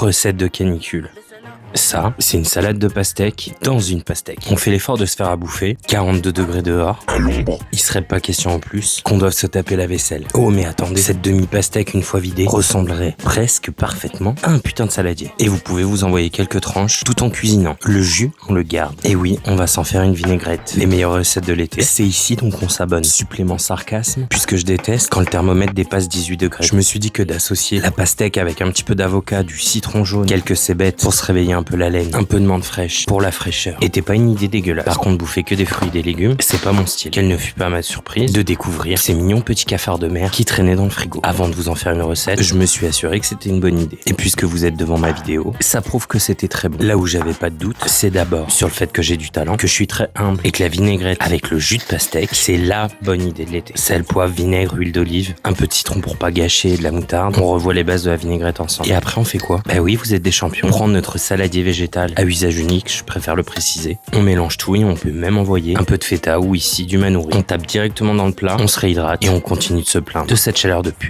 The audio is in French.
Recette de canicule. Ça, c'est une salade de pastèque dans une pastèque. On fait l'effort de se faire à bouffer, 42 degrés dehors, à l'ombre. Il serait pas question en plus qu'on doive se taper la vaisselle. Oh mais attendez, cette demi-pastèque une fois vidée ressemblerait presque parfaitement à un putain de saladier. Et vous pouvez vous envoyer quelques tranches tout en cuisinant. Le jus, on le garde. Et oui, on va s'en faire une vinaigrette. Les meilleures recettes de l'été. C'est ici donc on s'abonne. Supplément sarcasme, puisque je déteste quand le thermomètre dépasse 18 degrés. Je me suis dit que d'associer la pastèque avec un petit peu d'avocat, du citron jaune, quelques cébettes pour se réveiller un peu la laine, un peu de menthe fraîche pour la fraîcheur. Était pas une idée dégueulasse. Par contre, bouffer que des fruits et des légumes, c'est pas mon style. Quelle ne fut pas ma surprise de découvrir ces mignons petits cafards de mer qui traînaient dans le frigo. Avant de vous en faire une recette, je me suis assuré que c'était une bonne idée. Et puisque vous êtes devant ma vidéo, ça prouve que c'était très bon. Là où j'avais pas de doute, c'est d'abord sur le fait que j'ai du talent, que je suis très humble et que la vinaigrette avec le jus de pastèque, c'est la bonne idée de l'été. Sel, poivre, vinaigre, huile d'olive, un peu de citron pour pas gâcher et de la moutarde. On revoit les bases de la vinaigrette ensemble. Et après, on fait quoi? Bah oui, vous êtes des champions. On prend notre saladier végétal à usage unique, je préfère le préciser. On mélange tout et on peut même envoyer un peu de feta ou ici du manouri. On tape directement dans le plat, on se réhydrate et on continue de se plaindre de cette chaleur de pute.